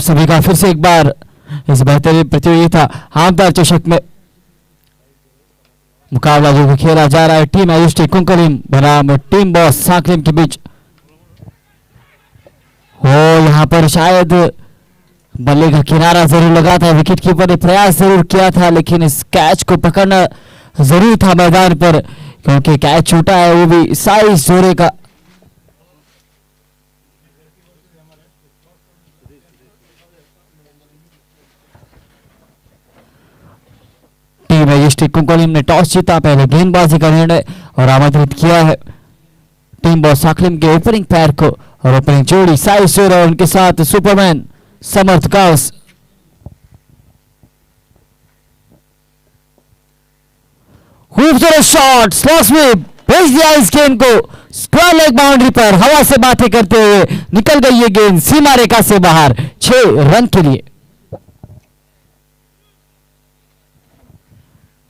सभी का फिर से एक बार इस बेहतरीन प्रतियोगिता आमदार चषक में मुकाबला जो खेला जा रहा है टीम एजुस्टी कुंकलिम बनाम टीम बॉस साकलिम के बीच। हो यहाँ पर शायद बल्ले का किनारा जरूर लगा था, विकेट कीपर ने प्रयास जरूर किया था, लेकिन इस कैच को पकड़ना जरूरी था मैदान पर, क्योंकि कैच छूटा है वो भी साइज जोरे का। टीम एजुस्टी कुंकलिम ने टॉस जीता, पहले गेंदबाजी का निर्णय और आमंत्रित किया है टीम बॉस साकलिम के ओपनिंग पैर को, और ओपनिंग जोड़ी साइज जोरे और उनके साथ सुपरमैन समर्थ गाउस। खूबसूरत शॉट स्लॉस में भेज दिया इस गेंद को स्क्वायर लेग बाउंड्री पर, हवा से बातें करते हुए निकल गई ये गेंद सीमा रेखा से बाहर 6 रन के लिए।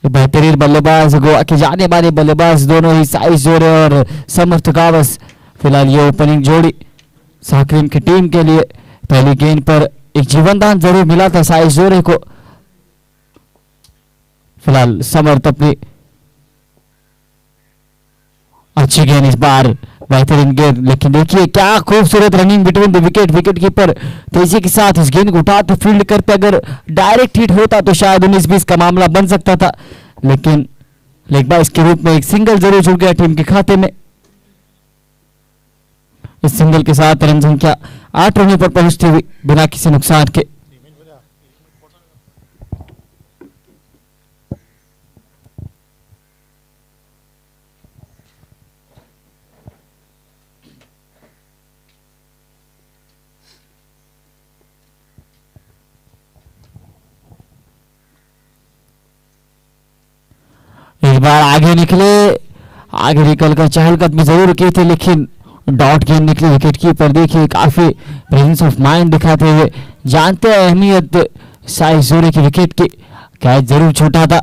बेहतरीन बल्लेबाज गोवा के जाने माने बल्लेबाज दोनों ही साइज जोरे और समर्थ गावस। फिलहाल ये ओपनिंग जोड़ी साकलिम की टीम के लिए पहली गेंद पर एक जीवनदान जरूर मिला था साइज जोरे को। फिलहाल समर्थ अपनी अच्छी गेंद, इस बार बेहतरीन गेंद, लेकिन देखिए क्या खूबसूरत running between the wicket. Wicket keeper तेजी के साथ इस गेंद को उठाते फील्ड करते, अगर डायरेक्ट हिट होता तो शायद 19-20 का मामला बन सकता था, लेकिन लेग बाइस के रूप में एक सिंगल जरूर जुड़ गया टीम के खाते में। इस सिंगल के साथ रन संख्या 8 रनों पर पहुंचती हुई बिना किसी नुकसान के। इस बार आगे निकलकर चहलकदमी जरूर की थी, लेकिन डॉट गेंद निकली विकेट कीपर। देखिए काफी प्रेजेंस ऑफ माइंड दिखाते हुए, जानते हैं अहमियत साइज जोरे की विकेट की, कैच जरूर छूटा था,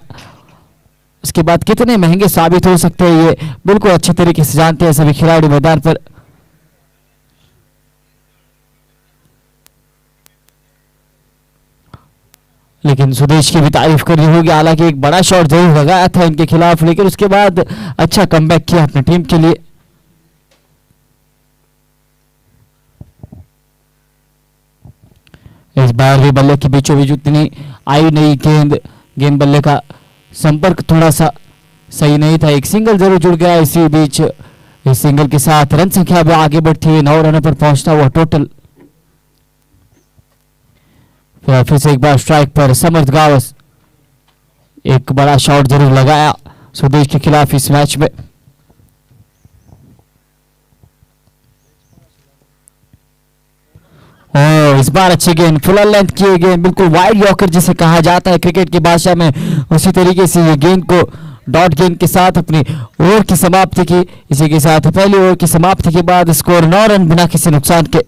इसके बाद कितने महंगे साबित हो सकते हैं ये बिल्कुल अच्छे तरीके से जानते हैं सभी खिलाड़ी मैदान पर। लेकिन सुदेश की भी तारीफ करनी होगी, हालांकि एक बड़ा शॉट जरूर लगाया था इनके खिलाफ, लेकिन उसके बाद अच्छा कमबैक किया अपनी टीम के लिए। इस बार भी बल्ले के बीचों बीच उतनी आई नहीं गेंद बल्ले का संपर्क थोड़ा सा सही नहीं था, एक सिंगल जरूर जुड़ गया इसी बीच। इस सिंगल के साथ रन संख्या भी आगे बढ़ती हुई 9 रनों पर पहुंचता हुआ टोटल। फिर से एक बार स्ट्राइक पर समर्थ गावस, एक बड़ा शॉट जरूर लगाया सुदेश के खिलाफ इस मैच में। इस बार अच्छी गेंद, फुल लेंथ की गेंद, बिल्कुल वाइड यॉर्कर जिसे कहा जाता है क्रिकेट की भाषा में, उसी तरीके से ये गेंद को डॉट गेंद के साथ अपनी ओवर की समाप्ति की। इसी के साथ पहली ओवर की समाप्ति के बाद स्कोर 9 रन बिना किसी नुकसान के।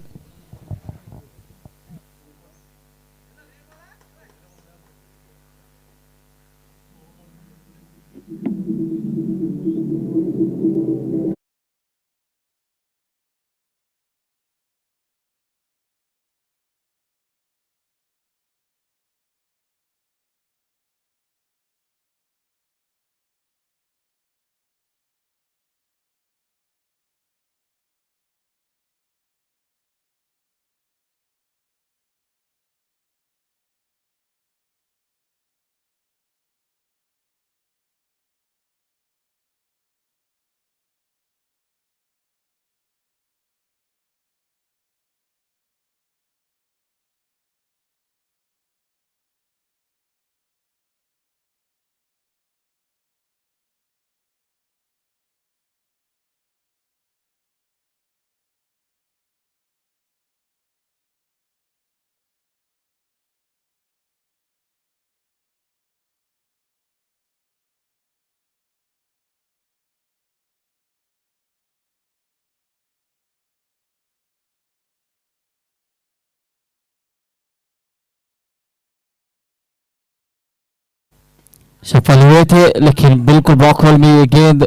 सफल हुए थे, लेकिन बिल्कुल ब्लॉक होल में ये गेंद,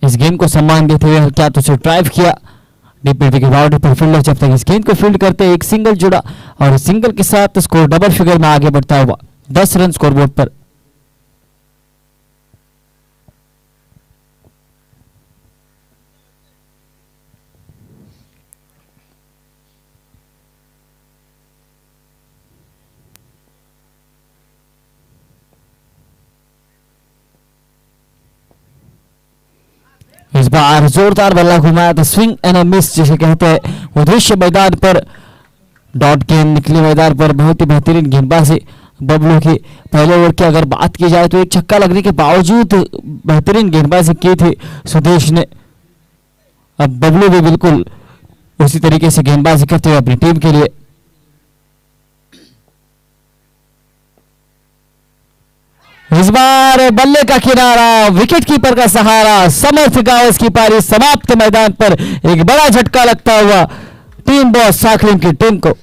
इस गेंद को सम्मान देते हुए क्या तो ड्राइव किया डीप मिड विकेट बाउंड्री पर फील्डर जब तक इस गेंद को फील्ड करते एक सिंगल जुड़ा और सिंगल के साथ स्कोर डबल फिगर में आगे बढ़ता हुआ 10 रन स्कोरबोर्ड पर। इस बार जोरदार बल्ला घुमाया था, स्विंग एंड अ मिस जिसे कहते हैं, वो दृश्य मैदान पर डॉट गेंद निकली मैदान पर। बहुत ही बेहतरीन गेंदबाजी बबलू की। पहले ओवर की अगर बात की जाए तो एक छक्का लगने के बावजूद बेहतरीन गेंदबाजी की थी सुदेश ने। अब बबलू भी बिल्कुल उसी तरीके से गेंदबाजी करते हुए अपनी टीम के लिए। इस बार बल्ले का किनारा, विकेट कीपर का सहारा, समर्थ गावस की पारी समाप्त। मैदान पर एक बड़ा झटका लगता हुआ टीम बॉस साखलिन की टीम को।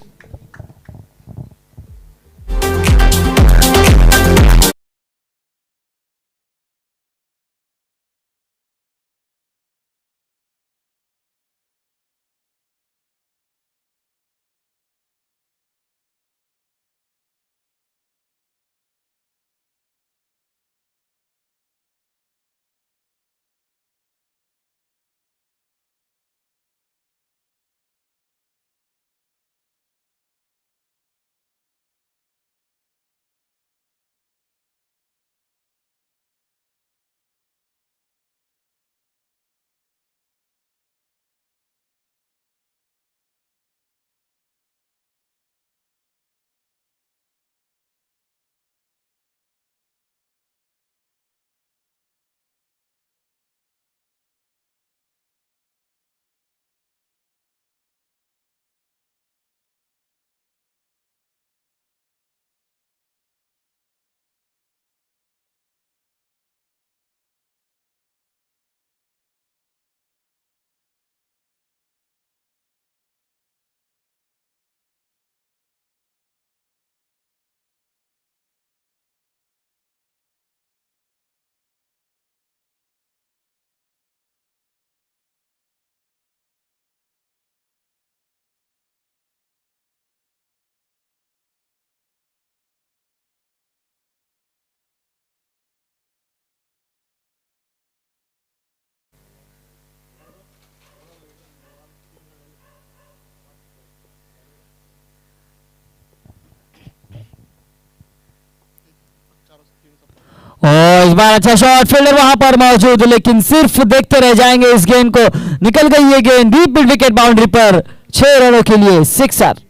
और इस बार अच्छा शॉट, फील्डर वहां पर मौजूद, लेकिन सिर्फ देखते रह जाएंगे इस गेंद को। निकल गई ये गेंद डीप मिड विकेट बाउंड्री पर 6 रनों के लिए सिक्सर।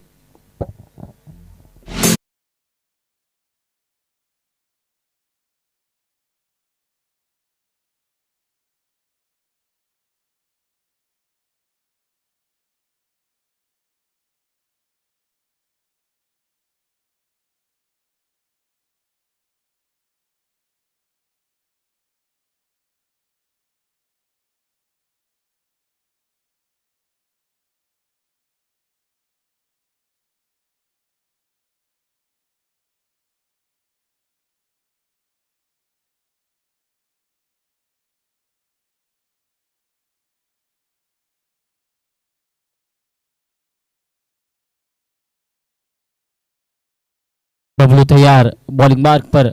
बबलू तैयार बॉलिंग मार्क पर।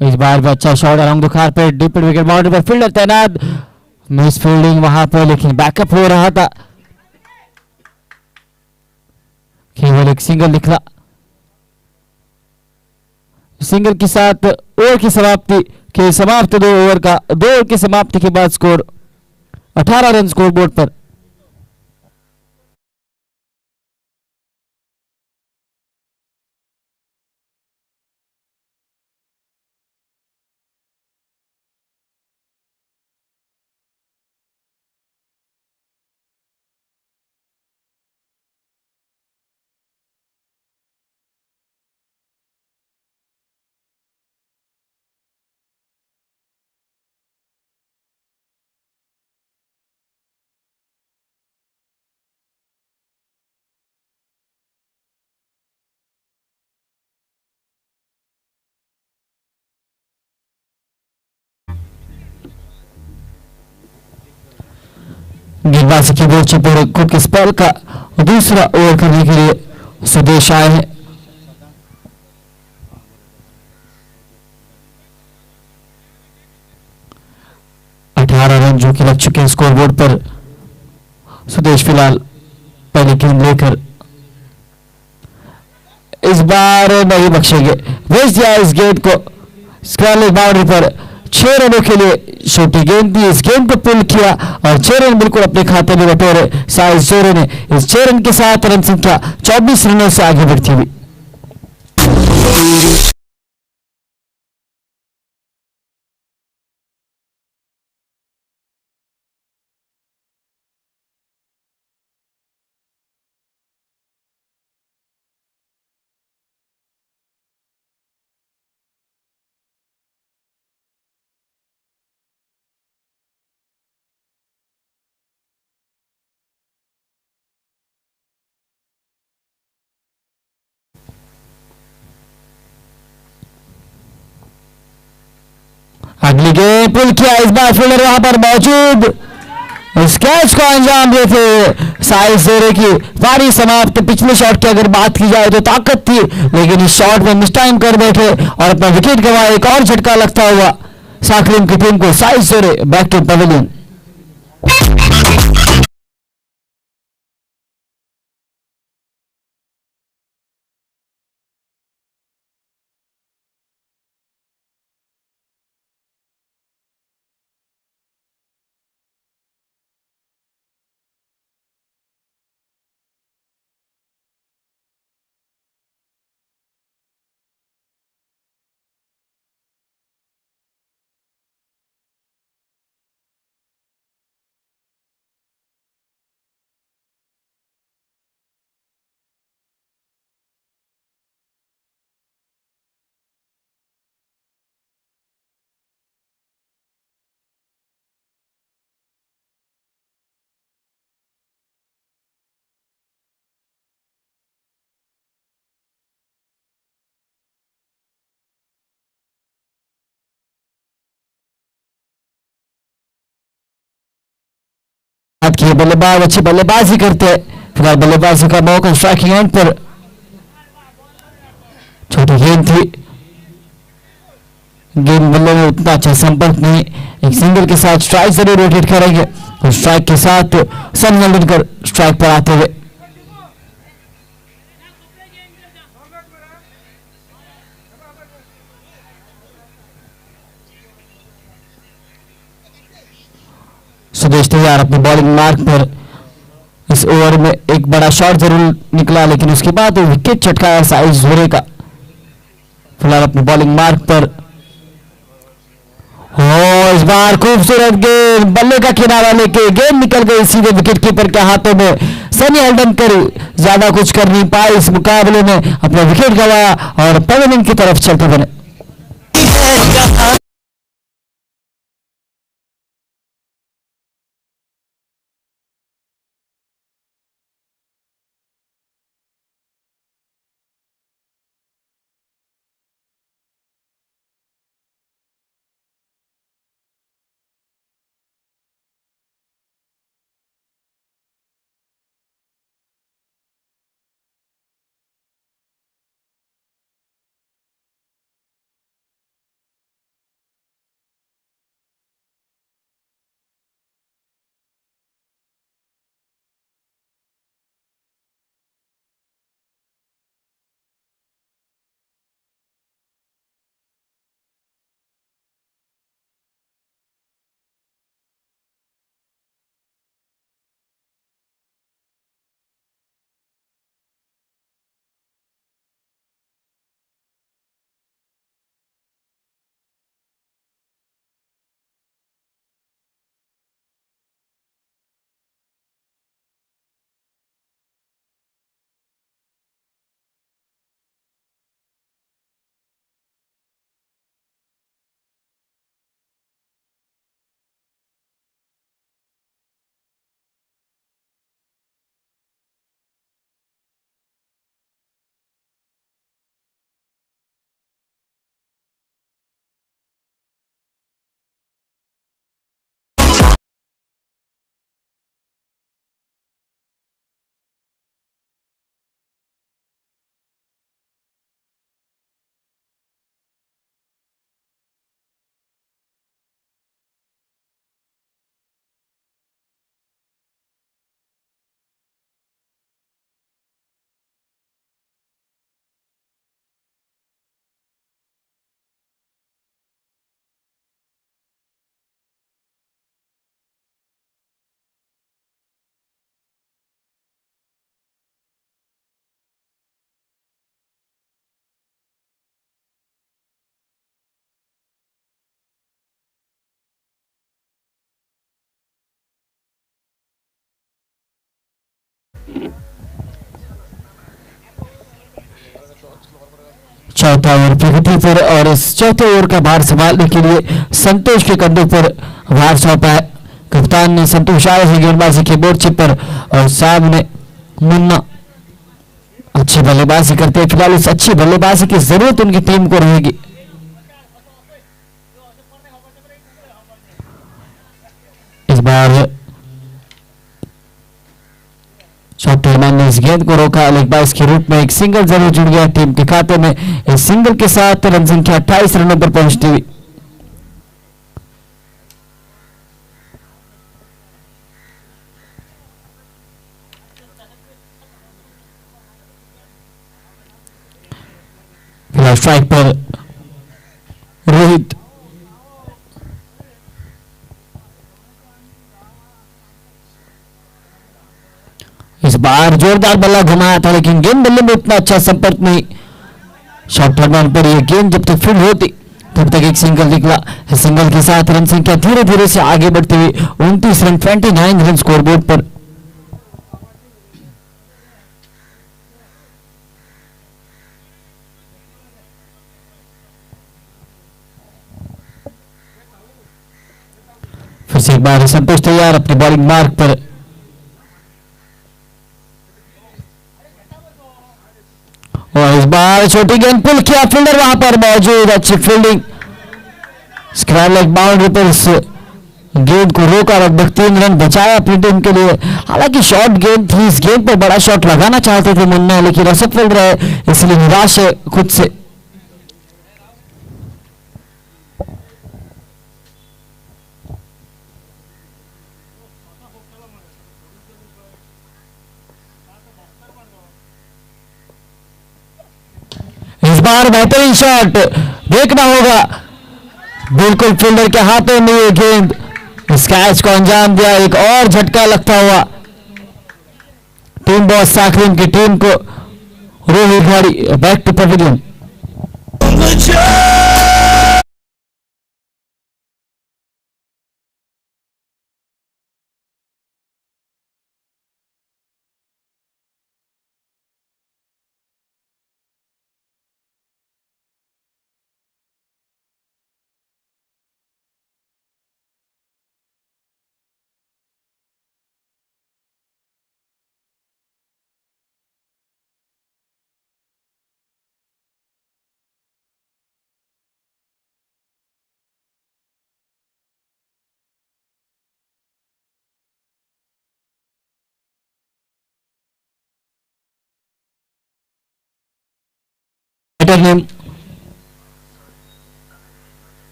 इस बार भी अच्छा शॉट अराउंड दुखार पे डीप विकेट बाउंड्री पर, फील्डर तैनात, मिस फील्डिंग वहां पर, लेकिन बैकअप हो रहा था, केवल एक सिंगल निकला। सिंगल के साथ ओवर की समाप्ति के समाप्त 2 ओवर का 2 ओवर की समाप्ति के बाद स्कोर 18 रन स्कोर बोर्ड पर। गेंदबाजी की बोर्ड से पूरे खुद के स्पेल का दूसरा ओवर करने के लिए सुदेश आए हैं। रन जो कि लग चुके हैं स्कोरबोर्ड पर। सुदेश फिलहाल पहले गेंद लेकर इस बार नहीं बख्शेंगे, भेज दिया इस गेंद को स्क्रैलेज बाउंड्री पर। 6 रनों के लिए छोटी गेंद थी, इस गेंद को पुल किया और 6 रन बिल्कुल अपने खाते में बटोरे साइज जोरे ने। इस 6 रन के साथ रन संख्या 24 रनों से आगे बढ़ती हुई। अगली गेंद पुल किया, इस बार फील्डर वहां पर मौजूद, इस कैच को अंजाम देते साइज जोरे की पारी समाप्त। पिछले शॉट की अगर बात की जाए तो ताकत थी, लेकिन इस शॉट में मिस टाइम कर बैठे और अपना विकेट गंवाया। एक और झटका लगता हुआ साकरीम की टीम को। साइज जोरे बैक टू पवेलियन। बल्लेबाज अच्छी बल्लेबाजी करते हैं। फिलहाल बल्लेबाजी का मौका स्ट्राइकिंग एंड पर। छोटी गेंद थी, गेंद बल्ले में उतना अच्छा संपर्क नहीं। एक सिंगल के साथ स्ट्राइक जरूर रोटेट करेंगे और स्ट्राइक के साथ सन तेंदुलकर स्ट्राइक पर आते हुए। सुदेश तैयार अपनी बॉलिंग मार्क पर। इस ओवर में एक बड़ा शॉट जरूर निकला, लेकिन उसके बाद विकेट चटकाया साइज जोरे का। फिलहाल अपनी बॉलिंग मार्क पर। इस बार खूबसूरत गेंद, बल्ले का किनारा लेके गेंद निकल गई सीधे विकेट कीपर के हाथों में। सनी हल्डन कर ज्यादा कुछ कर नहीं पाए इस मुकाबले में, अपना विकेट गंवाया और पवेलियन की तरफ चलते बने। चौथा ओवर प्रगति पर और इस चौथे ओवर का भार संभालने के लिए संतोष के कंधों पर भार सौंपा है कप्तान ने। संतोष आए हैं गेंदबाजी के मोर्चे पर और सामने मुन्ना अच्छी बल्लेबाजी करते हैं। फिलहाल इस अच्छी बल्लेबाजी की जरूरत उनकी टीम को रहेगी। इस बार चौथे मैन ने इस गेंद को रोका। लेगबाज के रूप में एक सिंगल जरूर जुड़ गया टीम के खाते में। इस सिंगल के साथ रन संख्या 28 रनों पर पहुंचती हुई। स्ट्राइक पर रोहित इस बार जोरदार बल्ला घुमाया था लेकिन गेंद बल्ले में उतना अच्छा संपर्क नहीं। शॉर्ट टर्न पर यह गेंद जब तक फील्ड होती तब तक एक सिंगल निकला। सिंगल के साथ रन संख्या धीरे धीरे से आगे बढ़ती हुई 29 रन 29 रन स्कोरबोर्ड पर। फिर से एक बार संतोष तैयार अपने बॉलिंग मार्क पर। और इस बार छोटी गेंद पुल किया फील्डर वहां पर मौजूद। अच्छी फील्डिंग स्क्वायर लेग बाउंड्री पर इस गेंद को रोका। लगभग 3 रन बचाया अपनी टीम के लिए। हालांकि शॉर्ट गेंद थी इस गेंद पर बड़ा शॉट लगाना चाहते थे मुन्ना लेकिन असफल रहे इसलिए निराश है खुद से। इस बार बेहतरीन शॉट देखना होगा। बिल्कुल फील्डर के हाथों में ये गेंद इस कैच को अंजाम दिया। एक और झटका लगता हुआ टीम बॉस साखरीन की टीम को। रोहित गाड़ी बैक टू पवेलियन।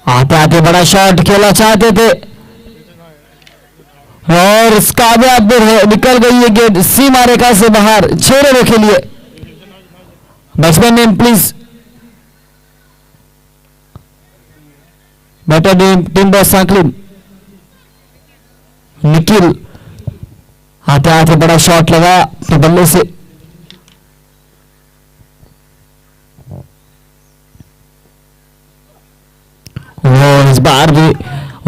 आते आते बड़ा शॉट खेलना चाहते थे और कामयाब निकल गई ये गेंद सीमा रेखा से बाहर 6 रनों के लिए। Batsman name please. Batter name team boss सांकलिन निखिल। आते आते बड़ा शॉट लगा तो बल्ले से। वो इस बार भी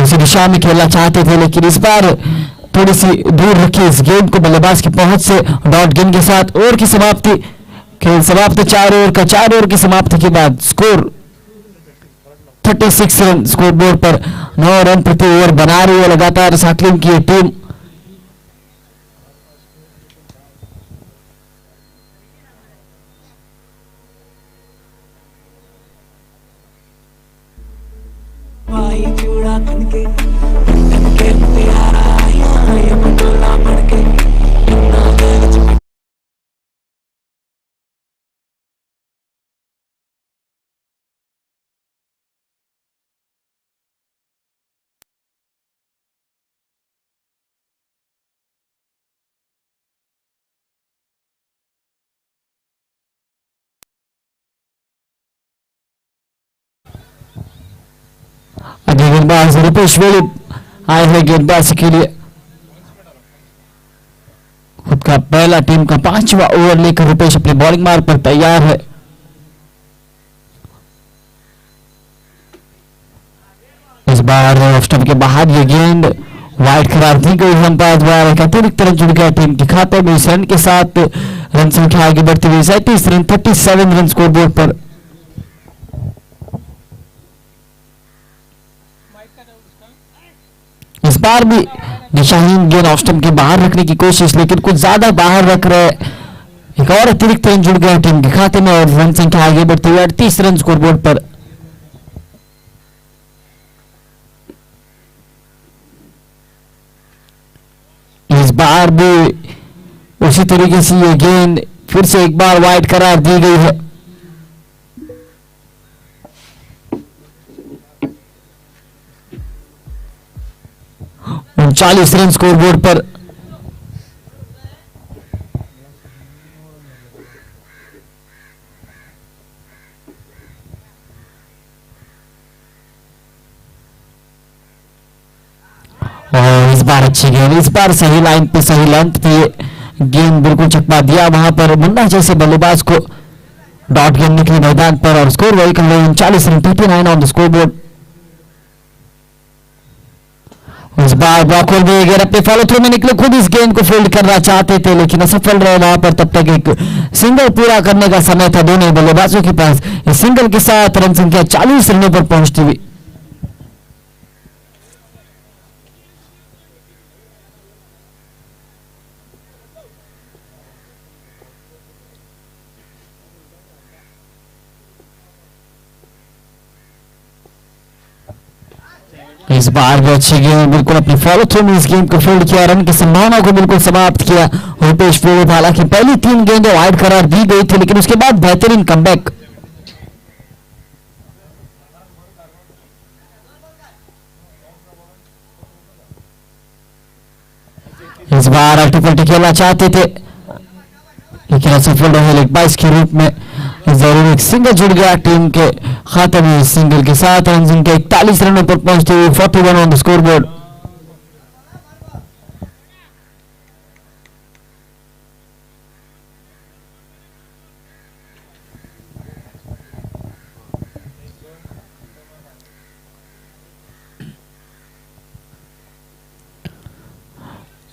उसी दिशा में खेलना चाहते थे लेकिन इस बार थोड़ी सी दूर रखी इस गेंद को बल्लेबाज की पहुंच से। डॉट गेंद के साथ ओवर की समाप्ति। खेल समाप्त 4 ओवर का। 4 ओवर की समाप्ति के बाद स्कोर 36 रन स्कोर बोर्ड पर। 9 रन प्रति ओवर बना रही है लगातार साकलिन की टीम। गेंदबाज रुपेश वेली आए हैं गेंदबाजी के लिए। खुद का पहला टीम का 5वां ओवर लेकर रुपेश अपने बॉलिंग मार्ग पर तैयार है। इस बार ऑफ स्टंप के बाहर ये गेंद वाइड करार दी गई अंपायर द्वारा। एक अतिरिक्त रन जुड़ गया टीम के खाते में। इस रन के साथ रन संख्या आगे बढ़ती हुई 37 रन 37 रन स्कोर बोर्ड पर। इस बार भी दिशाहीन गेंद ऑफ स्टंप के बाहर रखने की कोशिश, लेकिन कुछ ज्यादा बाहर रख रहे। एक और अतिरिक्त रन जुड़ गया टीम के खाते में और रन संख्या आगे बढ़ती हुई 38 रन स्कोर बोर्ड पर। इस बार भी उसी तरीके से ये गेंद फिर से एक बार वाइड करार दी गई है। और 40 रन स्कोर बोर्ड पर। और इस बार अच्छी गेंद, इस बार सही लाइन पे सही लेंथ पे गेंद बिल्कुल चकमा दिया वहां पर मुन्ना जैसे बल्लेबाज को। डॉट गेंद निकली मैदान पर और स्कोर वही कर रहे हैं 40 run 39 on the score board. इस बार ब्रॉकवेल भी गेंद अपने फॉलो थ्रू में निकले, खुद इस गेंद को फील्ड करना चाहते थे लेकिन असफल रहे वहां पर। तब तक एक सिंगल पूरा करने का समय था दोनों बल्लेबाजों के पास। इस सिंगल के साथ रन संख्या 40 रनों पर पहुंचती हुई। इस बार भी अच्छी गेंद बिल्कुल अपनी फॉलो थ्रू में इस गेंद को फील्ड किया, रन की संभावना को बिल्कुल समाप्त किया रुपेश पुरोहित। हालांकि पहली 3 गेंदें वाइड करार दी गई थी लेकिन उसके बाद बेहतरीन कमबैक। इस बार अल्टी पल्टी खेलना चाहते थे लेकिन असफल रहे लेग बाइस के रूप में। जरूर एक सिंगल जुड़ गया टीम के खाते में। सिंगल के साथ रन संख्या 41 रनों पर पहुंचते हुए 41 ऑन द स्कोर बोर्ड।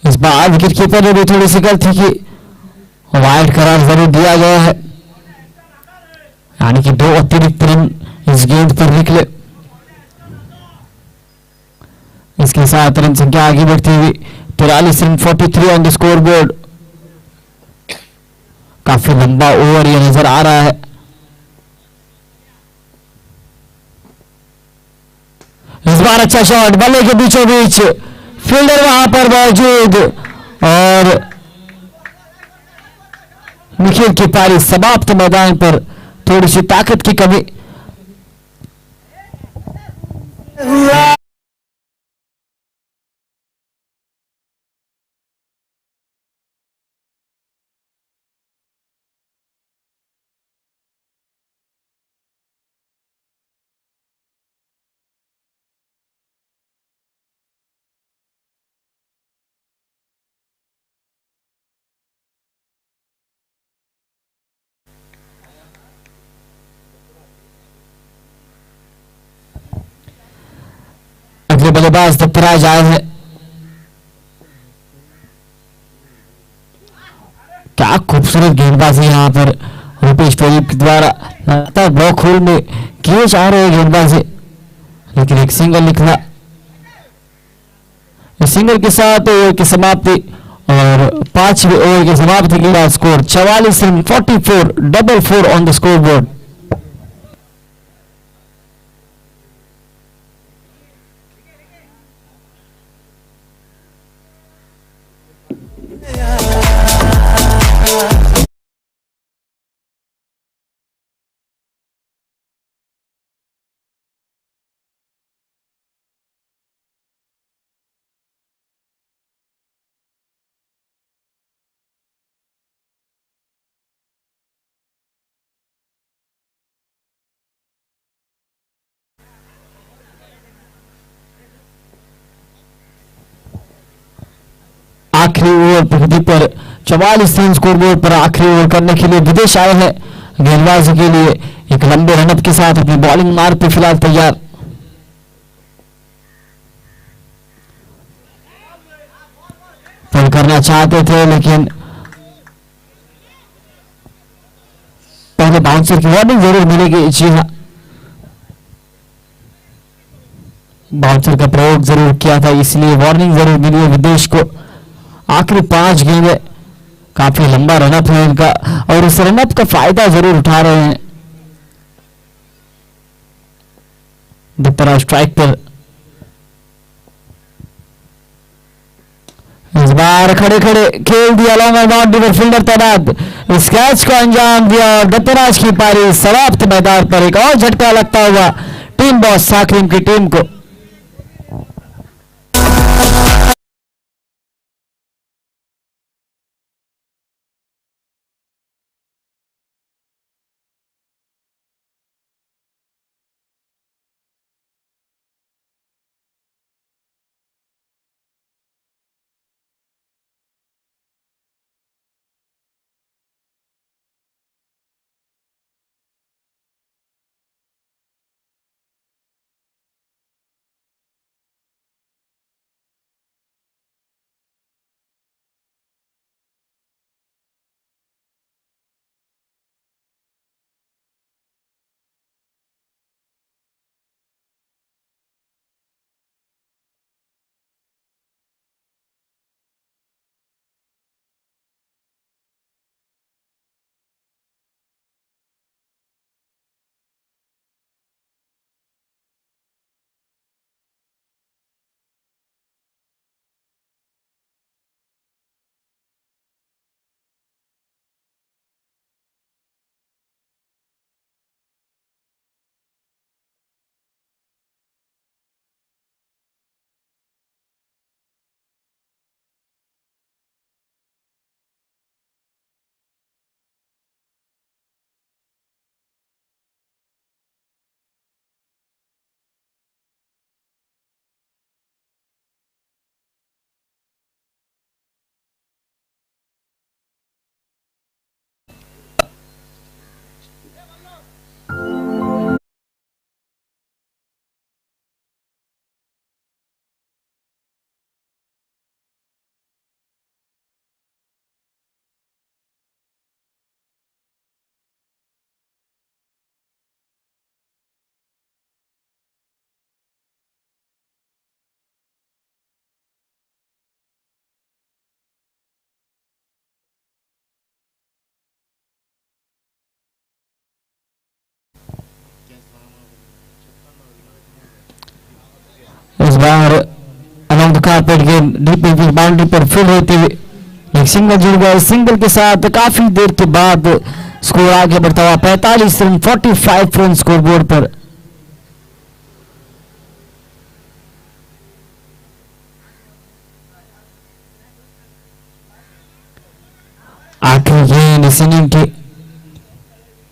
इस बार विकेट कीपर ने भी थोड़ी सी गलती की, वाइड करार जरूर दिया गया है, यानी कि 2 अतिरिक्त रन इस गेंद पर निकले। इसके साथ रन संख्या आगे बढ़ती हुई 43 run 43 on the score board. काफी लंबा ओवर ये नजर आ रहा है। इस बार अच्छा शॉट, बल्ले के बीचों बीच फील्डर वहां पर मौजूद और निखिल की पारी समाप्त। मैदान पर थोड़ी सी ताकत की कमी। अगले बल्लेबाज दत्तराज आए हैं। क्या खूबसूरत गेंदबाजी यहां पर रुपेश पुरोहित के द्वारा लगातार ब्लॉक होल में किए जा रहे गेंदबाजी, लेकिन एक सिंगल निकला। इस सिंगल के साथ ओवर की समाप्ति और 5वें ओवर की समाप्ति के बाद score 44 run 44 44 on the score board. आखिरी ओवर प्रगति पर 44 रन स्कोर बोर्ड पर आखिरी ओवर करने के लिए विदेश आए हैं गेंदबाजी के लिए। एक लंबे रनअप के साथ अपनी बॉलिंग मार्ग पे फिलहाल तैयार। पुल करना चाहते थे लेकिन पहले बाउंसर की वार्निंग जरूर मिलेगी। जी हाँ, बाउंसर का प्रयोग जरूर किया था इसलिए वार्निंग जरूर मिली है विदेश को। आखिरी 5 गेंद काफी लंबा रनअप है इनका और इस रनअप का फायदा जरूर उठा रहे हैं। दुपरा स्ट्राइक पर, इस बार खड़े खड़े खेल दिया लॉन्ग बाउंड्री पर फील्डर तैनात, इस कैच को अंजाम दिया और दत्तराज की पारी समाप्त। मैदान पर एक और झटका लगता हुआ टीम बॉस साकरीम की टीम को। इस बार अनंत कारपेट गेंद डीप इंफील्ड बाउंड्री पर फील्ड होती हुई एक सिंगल जुड़ गया। इस सिंगल के साथ काफी देर के बाद स्कोर आगे बढ़ता हुआ 45 रन 45 रन स्कोर बोर्ड पर। आखिरी गेंद इस इनिंग की,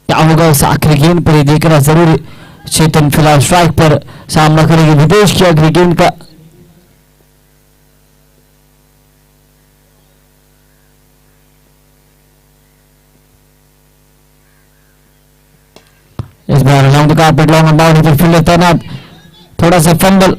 क्या होगा उस आखिरी गेंद पर ही देखना जरूरी। चेतन फिलहाल स्ट्राइक पर सामना करेंगे विदेश की आखिरी गेंद का। इस बार लॉन्ग कारपेट लॉन्ग बाउंड्री पर फील्डर तैनात, थोड़ा सा फंबल,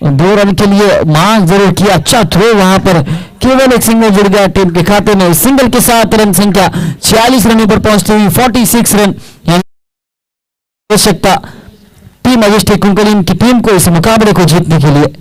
2 रन के लिए मांग जरूर किया। अच्छा थ्रो वहां पर, केवल एक सिंगल जुड़ गया टीम के खाते में। सिंगल के साथ रन संख्या 46 रनों पर पहुंचती हुई 46 रन आवश्यकता टीम मजिस्ट्रेट कुंकलिन की टीम को इस मुकाबले को जीतने के लिए।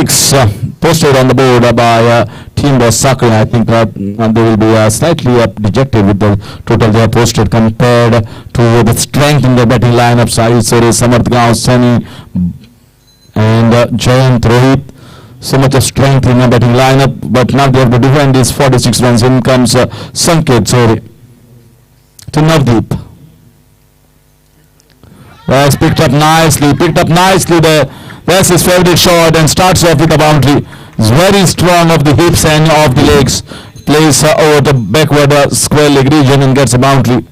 6 posted on the board by team boss Sakri. I think they will be slightly dejected with the total they have posted compared to the strength in the batting lineup. Sahil Sore, Samarth Gaon, Sunny and Jayant Rohit. So much of strength in the batting lineup, but now they have to defend these 46 runs. In comes Sanket Sore to Navdeep. That's picked up nicely that's his favorite shot and starts off with a boundary. He's very strong of the hips and of the legs. Plays over the backward square leg region and gets a boundary.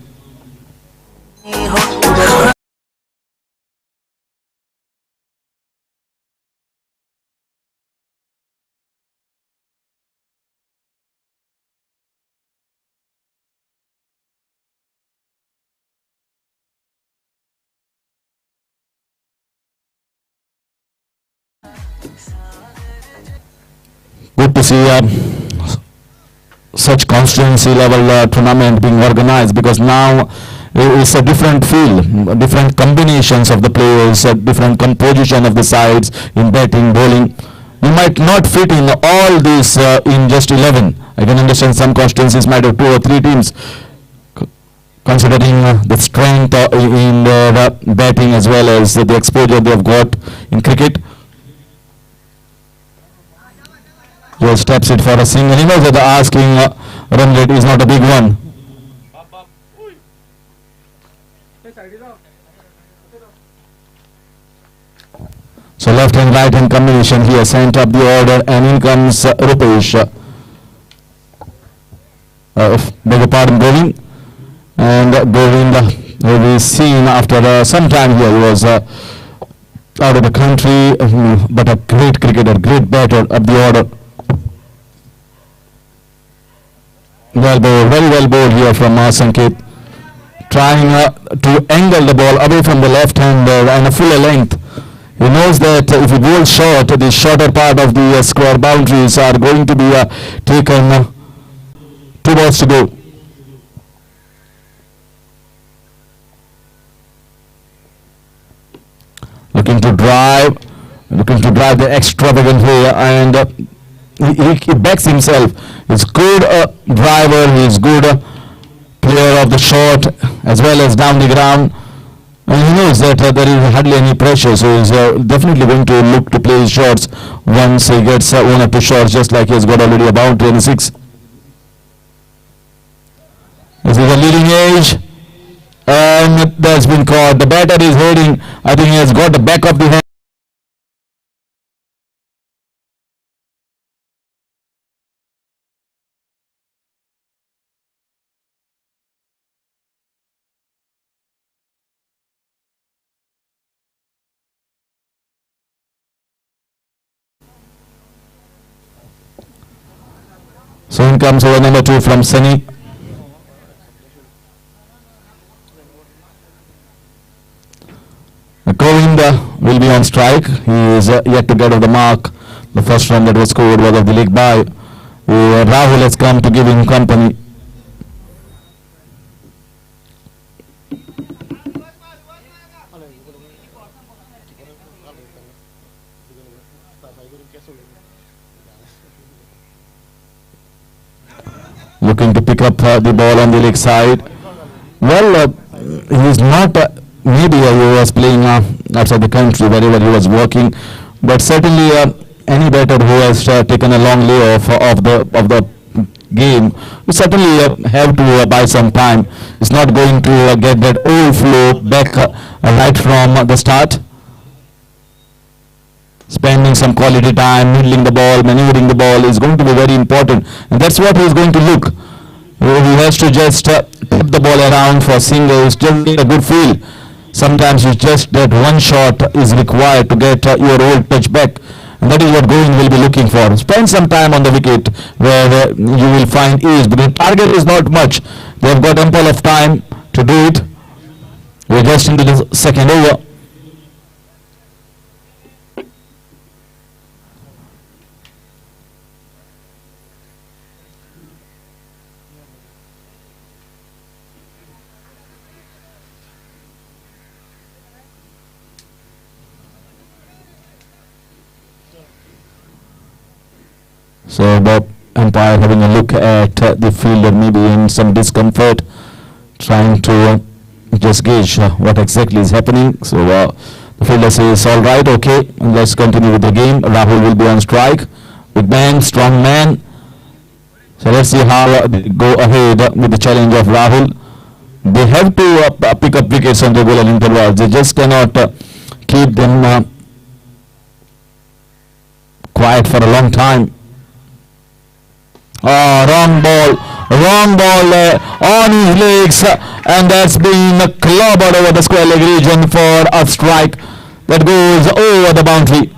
Good to see such constituency level tournament being organized, because now it's a different feel, different combinations of the players, different composition of the sides in batting, bowling. You might not fit in all these in just 11. I can understand some constituencies might have 2 or 3 teams, considering the strength in their batting as well as the exposure they have got in cricket. Just steps it for a single. He knows that the asking run rate is not a big one. So left and right hand combination here, sent up the order, and in comes Rupesh. Beg your pardon, Govind. And Govind will be seen after some time here. He was out of the country, but a great cricketer, great batter up the order. Well bowled, very well bowled here from Sanket. Trying to angle the ball away from the left hander and a fuller length. He knows that if he bowls short, the shorter part of the square boundaries are going to be taken. 2 balls to go. Looking to drive the extravagant here, and he backs himself. He's good driver, he's good player of the short as well as down the ground, and he knows that there is hardly any pressure, so he's definitely going to look to play his shots once he gets 1 or 2 shots, just like he has got already about 26. This is a leading edge, and that's been caught. The batter is heading, I think he has got the back of the head. So in comes over number 2 from Sunny. Govind will be on strike. He is yet to get off the mark. The first run that was scored was of the leg by. Rahul has come to give him company. Looking to pick up the ball on the leg side. Well, he is not, maybe he was playing outside the country wherever he was working, but certainly any batter who has taken a long layoff of the game will certainly have to buy some time. It's not going to get that old flow back right from the start. Spending some quality time, middling the ball, maneuvering the ball is going to be very important, and that's what he is going to look. He has to just tip the ball around for singles, just get a good feel. Sometimes it's just that one shot is required to get your old touch back, and that is what Govind will be looking for. Spend some time on the wicket where you will find ease, but the target is not much. They have got ample of time to do it. We're just into the second over. So the umpire having a look at the fielder, maybe in some discomfort, trying to just gauge what exactly is happening. So the fielder says, all right, okay, let's continue with the game. Rahul will be on strike. Big man, strong man. So let's see how they go ahead with the challenge of Rahul. They have to pick up wickets on the goal intervals. They just cannot keep them quiet for a long time. Oh, wrong ball on his legs, and that's been clobbered over the square leg region for a strike that goes over the boundary.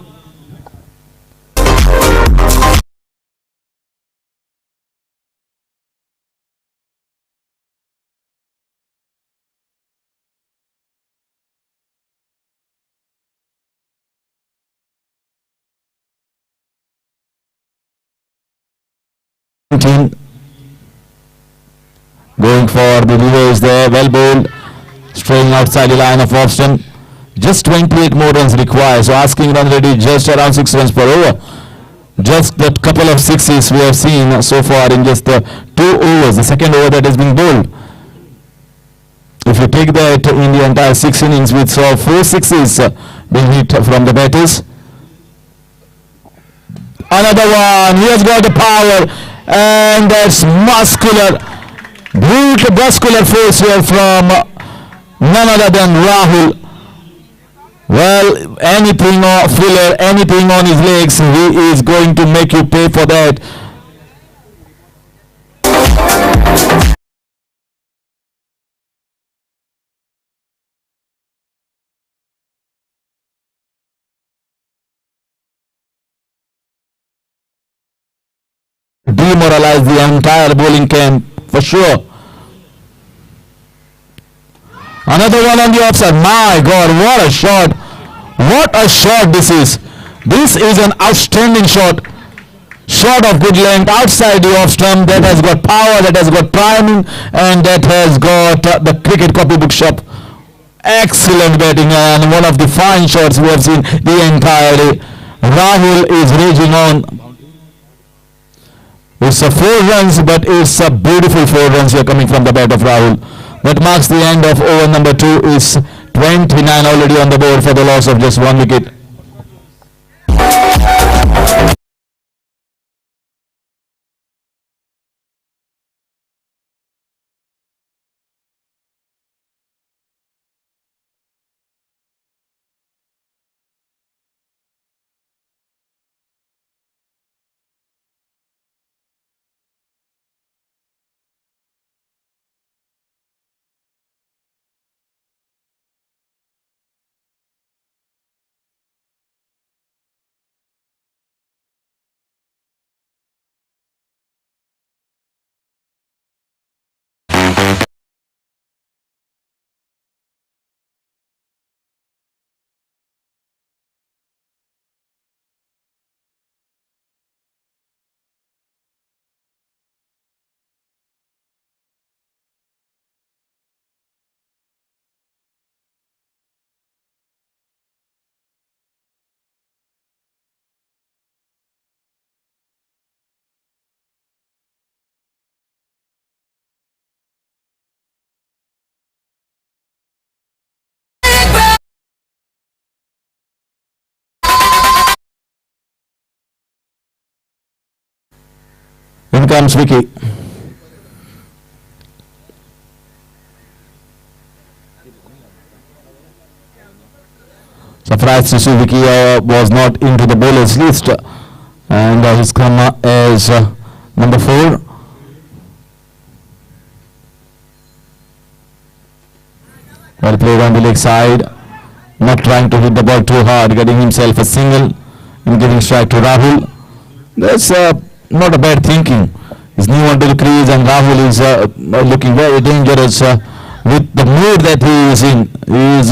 Going for the reverse there, well bowled, straying outside the line of Boston. Just 28 more runs required, so asking run ready just around 6 runs per over. Just that couple of sixes we have seen so far in just 2 overs, the second over that has been bowled. If you take that in the entire 6 innings, we saw 4 sixes being hit from the batters. Another one, he has got the power, and that's muscular, brute muscular force here from none other than Rahul. Well, anything filler, anything on his legs, he is going to make you pay for that. Demoralize the entire bowling camp for sure. Another one on the offside. My God, what a shot! What a shot this is! This is an outstanding shot. Shot of good length outside the off stump, that has got power, that has got timing, and that has got the cricket copybook shop. Excellent batting, and one of the fine shots we have seen the entire day. Rahul is raging on. It's a 4 runs, but it's a beautiful 4 runs here coming from the bat of Rahul. That marks the end of over number 2. Is 29 already on the board for the loss of just 1 wicket. In comes Vicky. Surprised to see Vicky was not into the bowlers list, and he's come as number 4. Well played on the leg side, not trying to hit the ball too hard, getting himself a single and giving strike to Rahul. That's not a bad thinking. He's new onto the crease, and Rahul is looking very dangerous with the mood that he is in. He is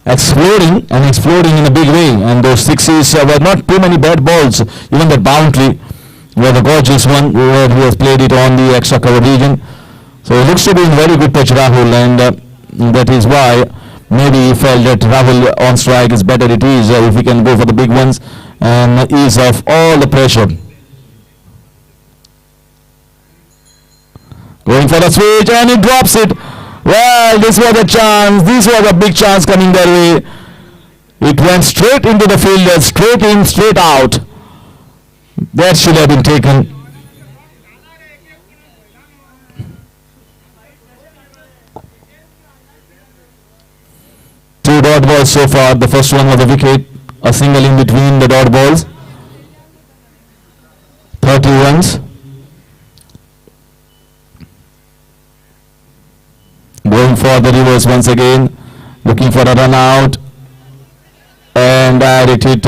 exploding in a big way, and those sixes were not too many bad balls. Even the boundary was a gorgeous one where he has played it on the extra cover region. So it looks to be in very good touch, Rahul, and that is why maybe he felt that Rahul on strike is better it is if he can go for the big ones and ease off all the pressure. for the switch and he drops it. Well, this was a chance. This was a big chance coming their way. It went straight into the fielder, straight in, straight out. That should have been taken. Two dot balls so far. The first one was a wicket, a single in between the dot balls. 30 runs. Going for the reverse once again, looking for a run out, and it hit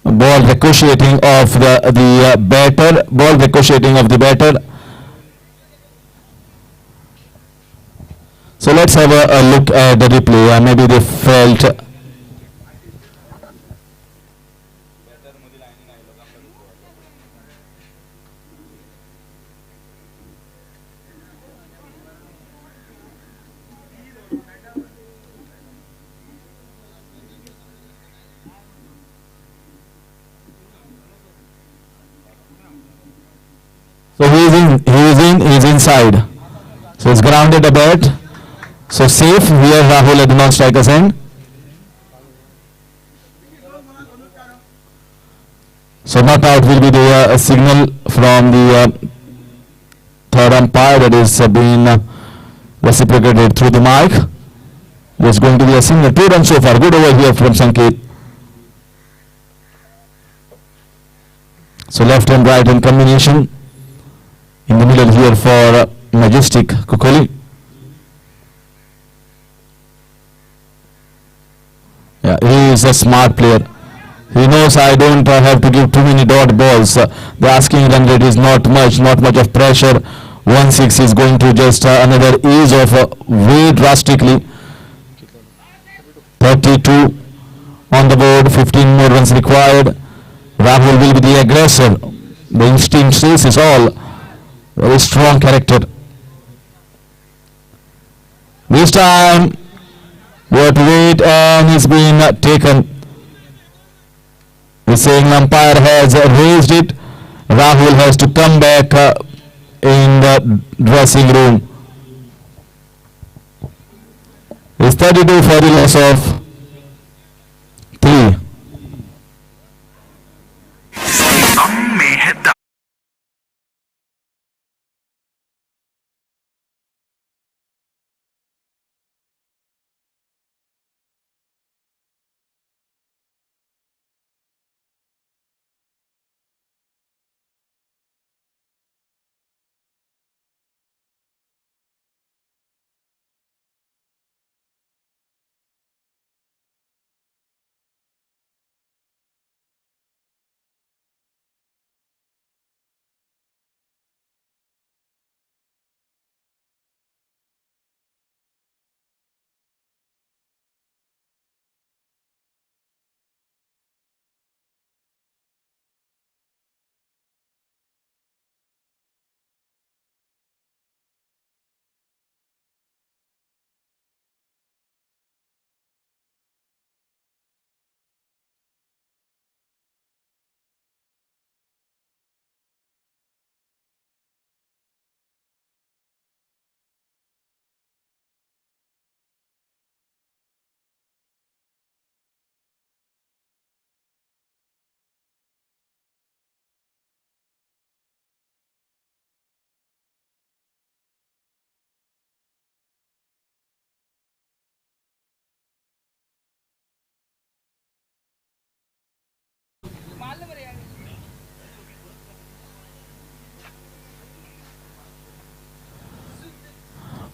ball ricocheting of the batter. Ball ricocheting of the batter. So let's have a look at the replay. Maybe they felt. So he's inside. So he's grounded a bat. So safe here, Rahul at the non-striker's end. So not out will be the signal from the third umpire that is being reciprocated through the mic. There's going to be a single. 2 runs so far. Good over here from Sanket. So left and right hand combination. In the middle here for Majestic Kokoli. Yeah, he is a smart player. He knows I don't have to give too many dot balls. The asking run rate is not much of pressure. 1-6 is going to just another ease of way drastically. 32 on the board, 15 more runs required. Rahul will be the aggressor. The instinct says is all. Very strong character. This time, we have to wait, and he's been taken. The saying umpire has raised it. Rahul has to come back in the dressing room. It's 32 for the loss of 3.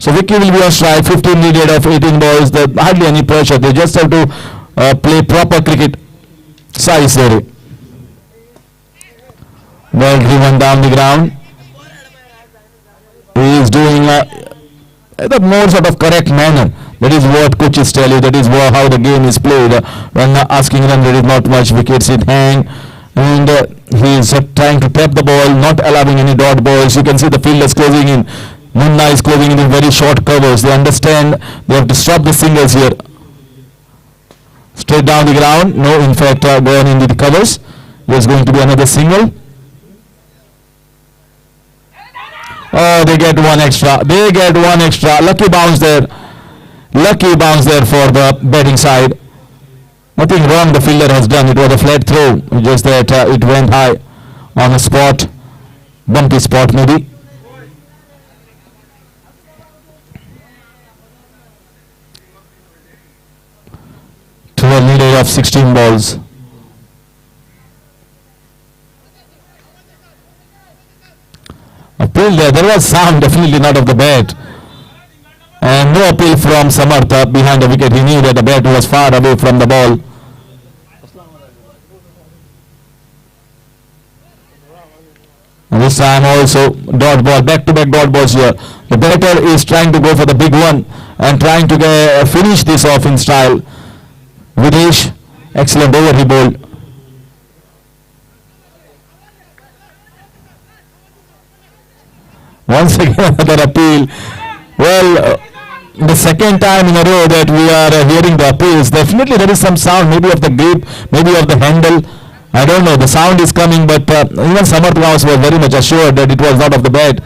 So Vicky will be on strike, 15 needed of 18 balls. There hardly any pressure. They just have to play proper cricket. Sai Seri. Ball driven down the ground. He is doing the more sort of correct manner. That is what coaches tell you. That is how the game is played. When asking run, there is not much wickets in hand. And he is trying to tap the ball, not allowing any dot balls. You can see the fielders closing in. Munna is closing in very short covers. They understand they have to stop the singles here. Straight down the ground. No, in fact, going into the covers. There's going to be another single. Oh, they get one extra. They get one extra. Lucky bounce there. Lucky bounce there for the batting side. Nothing wrong the fielder has done. It was a flat throw. Just that it went high on a spot. Bumpy spot maybe. To a needed of 16 balls. Appeal there. There was sound, definitely not of the bat. And no appeal from Samarth behind the wicket. He knew that the bat was far away from the ball. And this time also dot ball, back-to-back dot balls here. The batter is trying to go for the big one and trying to finish this off in style. Videsh, excellent over he bowled. Once again another appeal. Well, the second time in a row that we are hearing the appeals. Definitely there is some sound, maybe of the grip, maybe of the handle. I don't know, the sound is coming, but even Samarth was very much assured that it was not of the bat.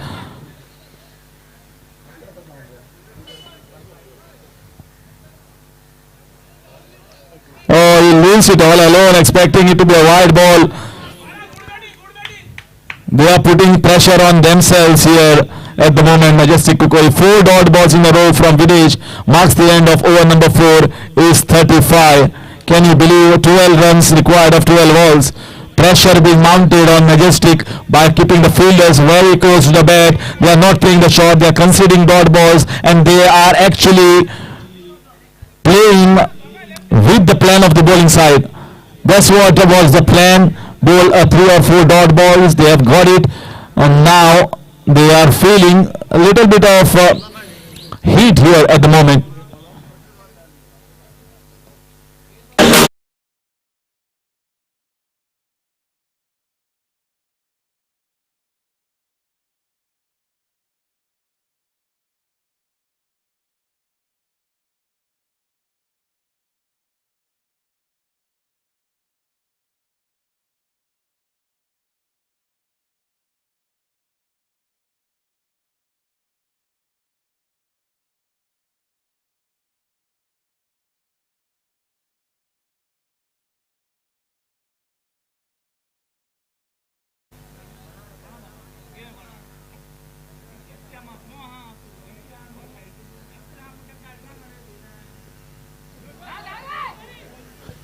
Oh, he leaves it all alone, expecting it to be a wide ball. They are putting pressure on themselves here at the moment. Majestic Kukoi, 4 dot balls in a row from Videsh, marks the end of over number 4 is 35. Can you believe 12 runs required of 12 balls? Pressure being mounted on Majestic by keeping the fielders very close to the bat. They are not playing the shot, they are conceding dot balls, and they are actually playing with the plan of the bowling side. That's what was the plan. Bowl 3 or 4 dot balls, they have got it, and now they are feeling a little bit of heat here at the moment.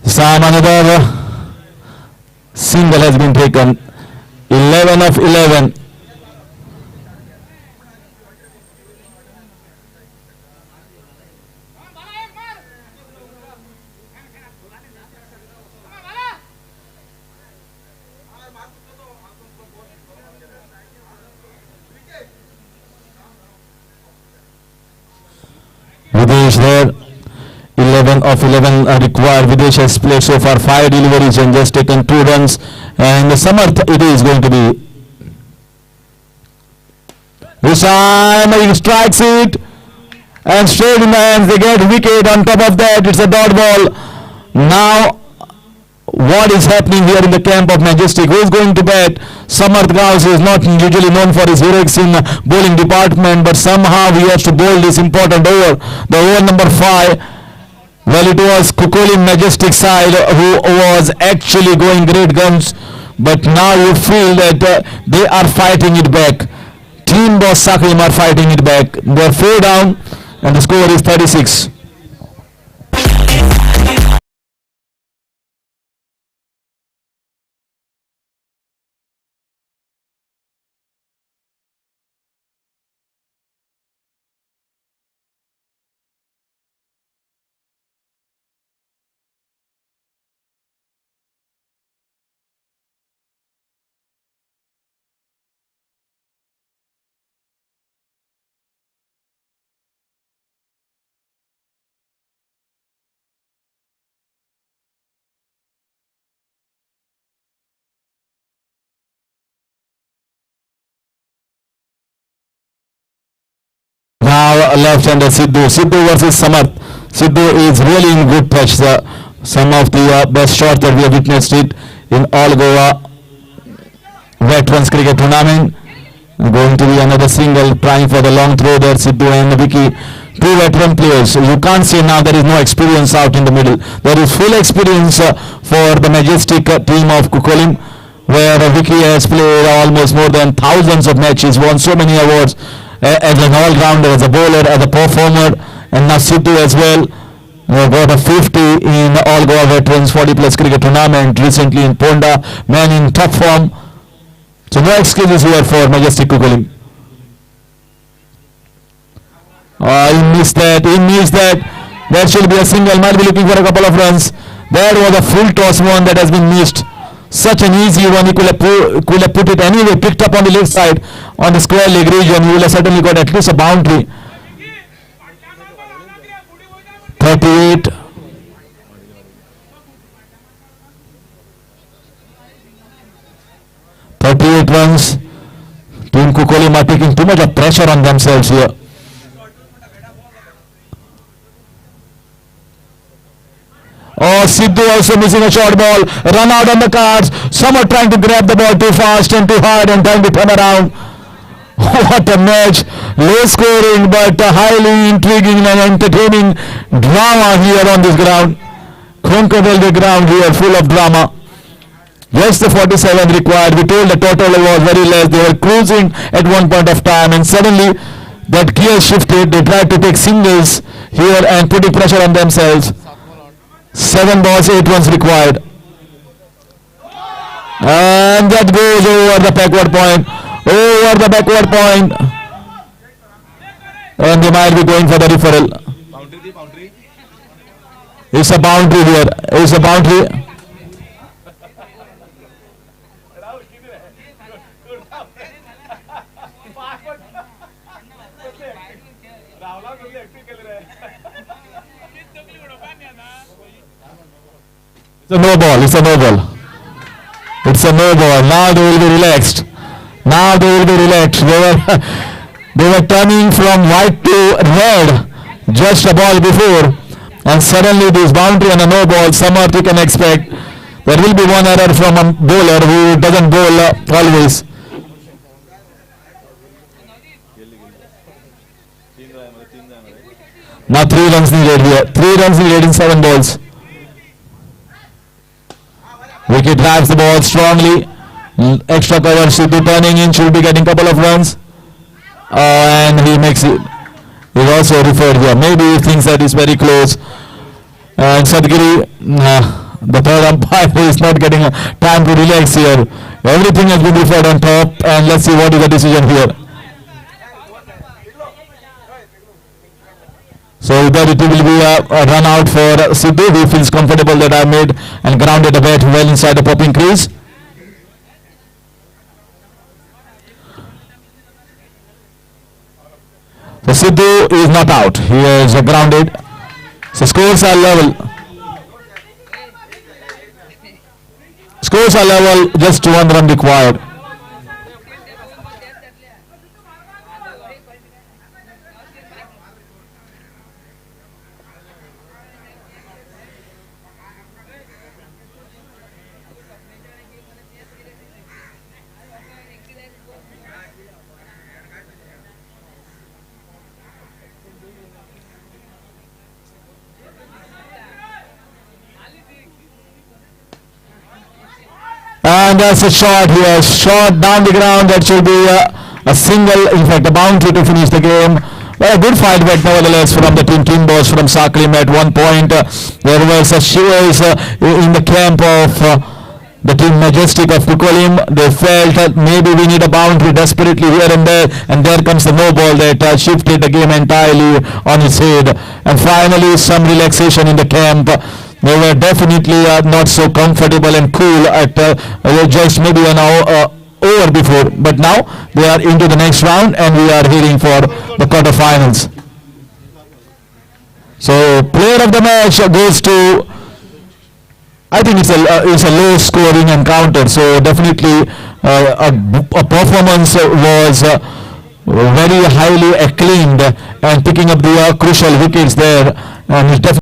Sam, another single has been taken. 11 of 11. Videsh there. 11 of 11 required. Videsh has played so far 5 deliveries and just taken 2 runs. And Samarth it is going to be. This time he strikes it. And straight in the hands, they get wicket. On top of that, it's a dot ball. Now, what is happening here in the camp of Majestic? Who is going to bat? Samarth Gauss is not usually known for his heroics in bowling department, but somehow he has to bowl this important over. The over number 5. Well, it was Kukolin Majestic side who was actually going great guns, but now you feel that they are fighting it back. Team boss Saklim are fighting it back. They are 4 down and the score is 36. Now left-hander Sidhu. Sidhu versus Samarth. Sidhu is really in good touch. Some of the best shots that we have witnessed it in all Goa Veterans Cricket Tournament. Going to be another single, trying for the long throw there, Sidhu and Vicky. Two veteran players. You can't say now there is no experience out in the middle. There is full experience for the majestic team of Kukolim, where Vicky has played almost more than thousands of matches, won so many awards as an all-rounder, as a bowler, as a performer, and now Sidhu as well. Got a 50 in All Goa Veterans 40 plus cricket tournament recently in Ponda. Man in top form. So no excuses here for majestic Kukolim. He missed that. There should be a single. Might be looking for a couple of runs. There was a full toss one that has been missed. Such an easy one. He could have put it anyway. Picked up on the left side on the square leg region. He will have certainly got at least a boundary. 38. Runs. Team Kukolim are taking too much of pressure on themselves here. Oh, Sidhu also missing a short ball. Run out on the cards. Some are trying to grab the ball too fast and too hard and trying to turn around. What a match. Low scoring but highly intriguing and entertaining drama here on this ground. Konkavelge ground here, full of drama. Just the 47 required. We told the total was very less. They were cruising at one point of time and suddenly that gear shifted. They tried to take singles here and putting pressure on themselves. 7 balls, 8 runs required. And that goes over the backward point. And they might be going for the referral. It's a boundary here. It's a boundary. It's a no ball. It's a no ball. It's a no ball. Now they will be relaxed. They were turning from white to red just a ball before, and suddenly this boundary and a no ball. Somehow you can expect there will be one error from a bowler who doesn't bowl always. Now 3 runs needed here. 3 runs needed in 7 balls. Wicket drives the ball strongly. Extra cover. Sidhu turning in, should be getting a couple of runs. And he makes it. He's also referred here. Maybe he thinks that is very close. And Sadgiri, the third umpire, is not getting time to relax here. Everything has been referred on top. And let's see what is the decision here. So that it will be a run out for Sidhu, who feels comfortable that I made and grounded the bat well inside the popping crease. So Sidhu is not out. He is grounded. So scores are level. Just 1 run required. And that's a shot here, shot down the ground. That should be a single, in fact a boundary to finish the game. Well, a good fight back nevertheless from the team boss from Saklim. At one point there was a shivers in the camp of the team Majestic of Kukolim. They felt that maybe we need a boundary desperately here and there comes the no ball that shifted the game entirely on its head. And finally some relaxation in the camp. They were definitely not so comfortable and cool at just maybe an hour over before, but now they are into the next round and we are heading for the quarterfinals. So player of the match goes to, I think it's a low scoring encounter, so definitely a performance was very highly acclaimed and picking up the crucial wickets there, and it's definitely